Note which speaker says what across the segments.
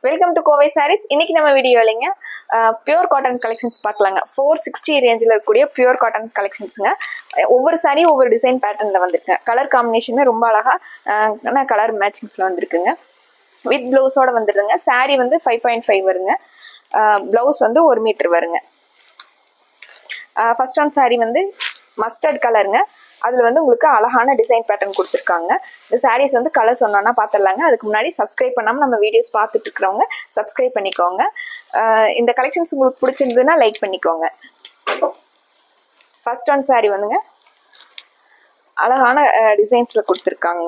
Speaker 1: Welcome to Kovai saris. இன்னைக்கு நம்ம video இல்லைங்க பியூர் காட்டன் கலெக்ஷன்ஸ் பார்க்கலாங்க. 460 ரேஞ்சில் இருக்கக்கூடிய பியூர் காட்டன் கலெக்ஷன்ஸுங்க. ஒவ்வொரு சாரி ஒவ்வொரு டிசைன் பேட்டர்னில் வந்திருக்குங்க. கலர் காம்பினேஷனே ரொம்ப அழகாக கலர் மேட்சிங்ஸில் வந்திருக்குங்க. வித் ப்ளவுஸோட வந்துடுதுங்க. சாரீ வந்து 5.5 வருங்க. ப்ளவுஸ் வந்து 1 மீட்டர் வருங்க. ஃபர்ஸ்ட் ஆன் சாரீ வந்து மஸ்டர்ட் கலருங்க. அதில் வந்து உங்களுக்கு அழகான டிசைன் பேட்டர்ன் கொடுத்துருக்காங்க. இந்த சாரீஸ் வந்து கலர் சொன்னோன்னா பார்த்துடலாங்க. அதுக்கு முன்னாடி சப்ஸ்கிரைப் பண்ணாமல் நம்ம வீடியோஸ் பார்த்துட்டு இருக்கிறவங்க சப்ஸ்கிரைப் பண்ணிக்கோங்க. இந்த கலெக்ஷன்ஸ் உங்களுக்கு பிடிச்சிருந்ததுன்னா லைக் பண்ணிக்கோங்க. ஃபர்ஸ்ட் ஆன் சாரீ வந்துங்க அழகான டிசைன்ஸில் கொடுத்துருக்காங்க.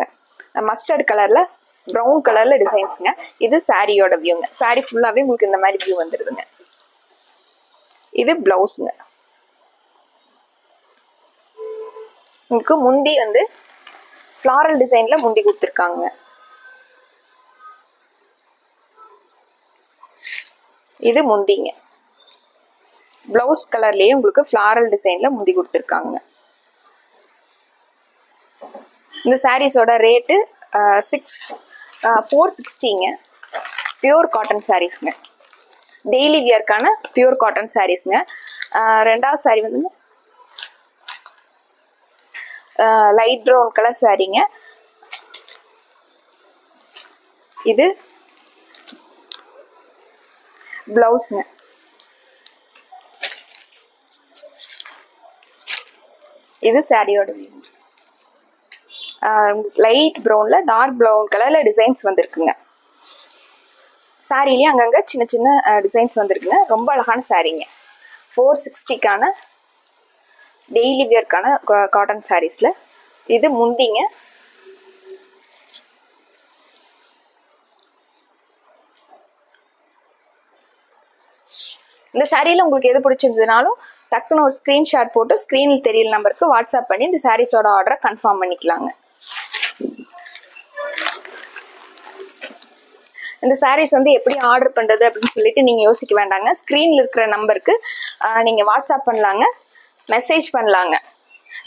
Speaker 1: மஸ்டர்ட் கலரில் ப்ரௌன் கலரில் டிசைன்ஸுங்க. இது சாரியோட வியூங்க. சாரீ ஃபுல்லாகவே உங்களுக்கு இந்த மாதிரி வியூ வந்துடுதுங்க. இது ப்ளவுஸுங்க. உங்களுக்கு முந்தி வந்து ஃப்ளாரல் டிசைன்ல முந்தி கொடுத்துருக்காங்க. இது முந்திங்க. பிளவுஸ் கலர்லயே உங்களுக்கு ஃப்ளாரல் டிசைன்ல முந்தி கொடுத்துருக்காங்க. இந்த சாரீஸோட ரேட்டு 460ங்க. பியூர் காட்டன் சாரீஸ்ங்க. டெய்லி வியர்க்கான பியூர் காட்டன் சாரீஸ்ங்க. ரெண்டாவது சாரீ வந்து லைட் ப்ரௌன் கலர் சாரீங்க. இது பிளவுஸ்ங்க. இது சாரியோட வியூ. லைட் ப்ரௌன்ல டார்க் ப்ரௌன் கலர்ல டிசைன்ஸ் வந்திருக்குங்க. சாரிலேயே அங்கங்க சின்ன சின்ன டிசைன்ஸ் வந்திருக்குங்க. ரொம்ப அழகான சாரீங்க. 460க்கான டெய்லி வியர்க்கான காட்டன் சாரீஸ்ல இது முந்திங்க. இந்த சாரியில உங்களுக்கு எது பிடிச்சிருந்ததுனாலும் டக்குன்னு ஒரு ஸ்கிரீன்ஷாட் போட்டு ஸ்கிரீனில் தெரியல நம்பருக்கு வாட்ஸ்அப் பண்ணி இந்த சாரீஸோட ஆர்டரை கன்ஃபார்ம் பண்ணிக்கலாங்க. இந்த சாரீஸ் வந்து எப்படி ஆர்டர் பண்றது அப்படின்னு சொல்லிட்டு நீங்க யோசிக்க வேண்டாங்க. ஸ்கிரீன்ல இருக்கிற நம்பருக்கு நீங்க வாட்ஸ்அப் பண்ணலாங்க, மெசேஜ் பண்ணலாங்க.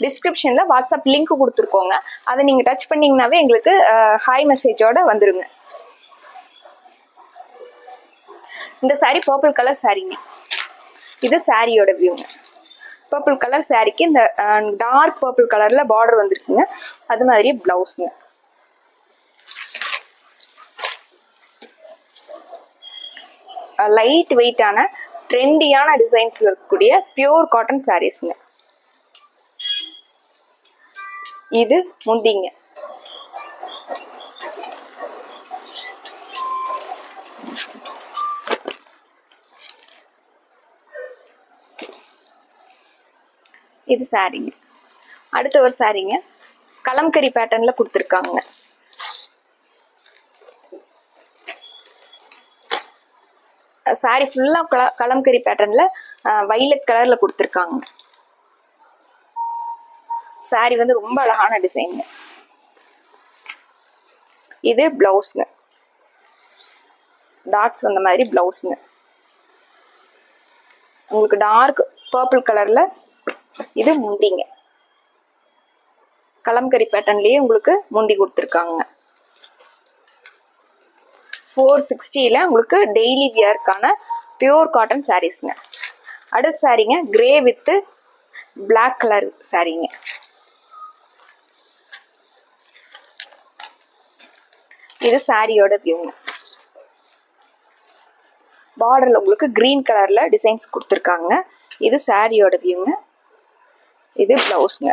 Speaker 1: டிஸ்கிரிப்ஷன்ல வாட்ஸ்அப் லிங்க் கொடுத்துருக்கோங்க. அதை நீங்க டச் பண்ணீங்கன்னாவே எங்களுக்கு ஹாய் மெசேஜோட வந்துருங்க. இந்த சாரீ பர்பிள் கலர் சாரீங்க. இது சாரியோட வியூங்க. பர்பிள் கலர் சாரிக்கு இந்த டார்க் பர்பிள் கலர்ல பார்டர் வந்திருக்குங்க. அது மாதிரி பிளவுஸுங்க. லைட் வெயிட்டான ட்ரெண்டியான டிசைன்ஸ்ல இருக்கக்கூடிய பியூர் காட்டன் சாரீஸ்ங்க. இது முந்திங்க. இது சாரீங்க. அடுத்த ஒரு சாரீங்க கலம்கரி பேட்டர்ன்ல கொடுத்துருக்காங்க. சாரி ஃபுல்லா கலம்கரி பேட்டர்ன்ல வைலட் கலர்ல கொடுத்துருக்காங்க. சாரி வந்து ரொம்ப அழகான டிசைனுங்க. இது பிளவுஸ்ங்க. டாட்ஸ் வந்த மாதிரி பிளவுஸ்ங்க. உங்களுக்கு டார்க் பர்பிள் கலர்ல இது முந்திங்க. கலம்கரி பேட்டர்ன்லயே உங்களுக்கு முந்தி கொடுத்துருக்காங்க. 460ல உங்களுக்கு டெய்லி வியர்க்கான பியூர் காட்டன் சாரீஸ்ங்க. அடுத்த சாரீங்க கிரே வித் பிளாக் கலர் சாரீங்க. இது சாரியோட வியூங்க. பார்டர்ல உங்களுக்கு கிரீன் கலர்ல டிசைன்ஸ் கொடுத்துருக்காங்க. இது சாரியோட வியூங்க. இது பிளவுஸ்ங்க.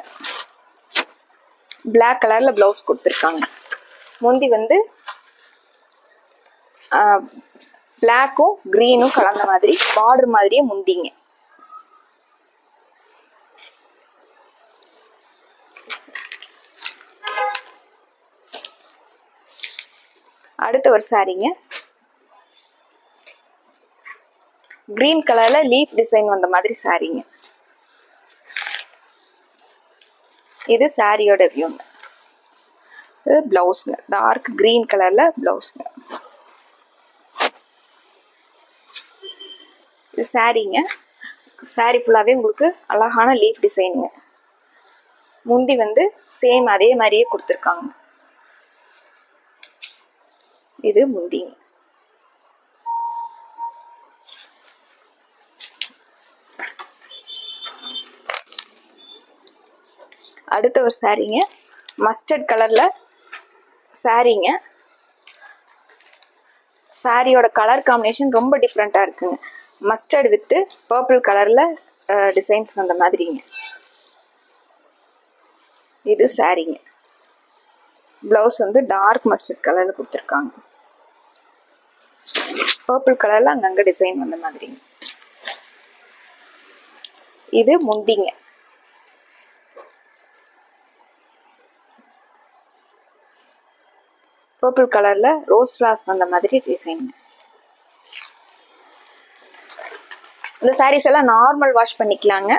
Speaker 1: பிளாக் கலர்ல பிளவுஸ் கொடுத்துருக்காங்க. முந்தி வந்து பிளாக்கும் கிரீனும் கலந்த மாதிரி பார்டர் மாதிரியே முந்திங்க. அடுத்த ஒரு சாரீங்க கிரீன் கலர்ல லீஃப் டிசைன் வந்த மாதிரி சாரீங்க. இது சாரியோட வியூங்க. இது பிளவுஸ்ங்க. டார்க் கிரீன் கலர்ல பிளவுஸ்ங்க. இது சாரீங்க. சாரீ ஃபுல்லாவே உங்களுக்கு அழகான லீஃப் டிசைனுங்க. முந்தி வந்து சேம் அதே மாதிரியே கொடுத்துருக்காங்க. இது முந்திங்க. அடுத்த ஒரு சாரீங்க, மஸ்டர்ட் கலரில் சாரீங்க. சாரியோட கலர் காம்பினேஷன் ரொம்ப டிஃப்ரெண்ட்டாக இருக்குங்க. மஸ்டர்ட் வித்து பர்பிள் கலரில் டிசைன்ஸ் வந்த மாதிரிங்க. இது சாரீங்க. ப்ளவுஸ் வந்து டார்க் மஸ்டர்ட் கலரில் கொடுத்துருக்காங்க. பர்பிள் கலரில் அங்கங்கே டிசைன் வந்த மாதிரிங்க. இது முந்திங்க. பர்பிள் கலரில் ரோஸ் ஃப்ளார்ஸ் வந்த மாதிரி டிசைன். இந்த சாரீஸ் எல்லாம் நார்மல் வாஷ் பண்ணிக்கலாங்க.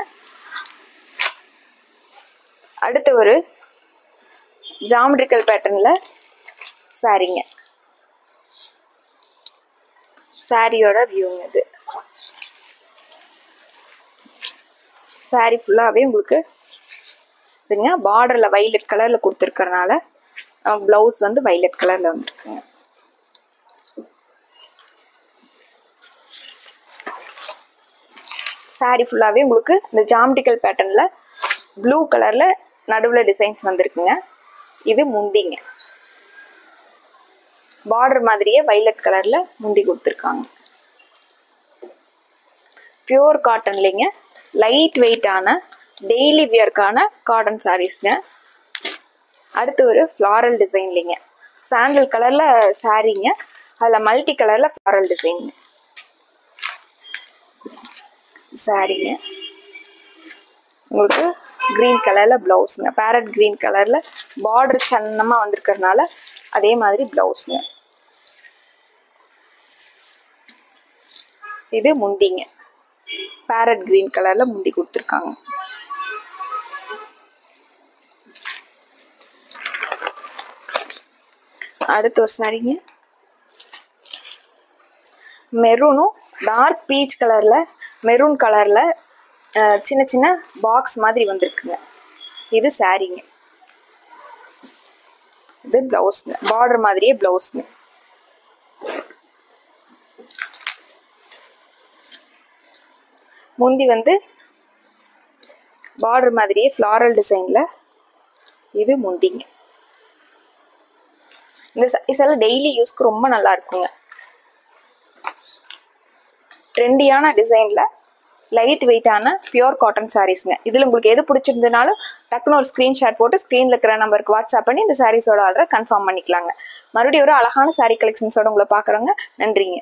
Speaker 1: அடுத்து ஒரு ஜாமெட்ரிக்கல் பேட்டர்னில் சாரீங்க. சாரியோட வியூங்க இது. சாரி ஃபுல்லாகவே உங்களுக்கு இதுங்க பார்டரில் வைலட் கலரில் கொடுத்துருக்கறனால ப்ளவுஸ் வந்து வைலட் கலரில் வந்துருக்குங்க. சாரி ஃபுல்லாகவே உங்களுக்கு இந்த ஜாமெட்ரிக்கல் பேட்டர்னில் ப்ளூ கலரில் நடுவில் டிசைன்ஸ் வந்திருக்குங்க. இது முந்திங்க. பார்டர் மாதிரியே வைலட் கலரில் முந்தி கொடுத்துருக்காங்க. பியூர் காட்டன்லேங்க, லைட் வெயிட்டான டெய்லி வியர்க்கான காட்டன் சாரீஸ்ங்க. அடுத்து ஒரு ஃப்ளாரல் டிசைன்லிங்க, சாண்டல் கலரில் சாரீங்க, அதில் மல்டி கலரில் ஃப்ளாரல் டிசைனுங்க. சாரீங்க உங்களுக்கு க்ரீன் கலரில் ப்ளவுஸுங்க, பேரட் க்ரீன் கலரில் பார்டர் சன்னமாக வந்திருக்கிறதுனால அதே மாதிரி ப்ளவுஸுங்க. இது முந்திங்க, பேரட் க்ரீன் கலரில் முந்தி கொடுத்துருக்காங்க. அடுத்து ஒரு சாரீங்க, மெரூனும் டார்க் பீச் கலரில் மெரூன் கலரில் சின்ன சின்ன பாக்ஸ் மாதிரி வந்திருக்குங்க. இது சாரீங்க. இது ப்ளவுஸுங்க, பார்டர் மாதிரியே ப்ளவுஸுங்க. முந்தி வந்து பார்டர் மாதிரியே ஃப்ளாரல் டிசைனில். இது முந்திங்க. இந்த சாரீஸ் எல்லாம் டெய்லி யூஸ்க்கு ரொம்ப நல்லா இருக்குங்க. ட்ரெண்டியான டிசைனில் லைட் வெயிட்டான பியூர் காட்டன் சாரீஸ்ங்க. இதில் உங்களுக்கு எது பிடிச்சிருந்ததுனாலும் டக்குன்னு ஒரு ஸ்க்ரீன்ஷாட் போட்டு ஸ்க்ரீனில் இருக்கிற நம்பருக்கு வாட்ஸ்அப் பண்ணி இந்த சாரீஸோட ஆர்டரை கன்ஃபார்ம் பண்ணிக்கலாங்க. மறுபடியும் ஒரு அழகான சாரீ கலெக்ஷன்ஸோட உங்களை பார்க்குறோங்க. நன்றிங்க.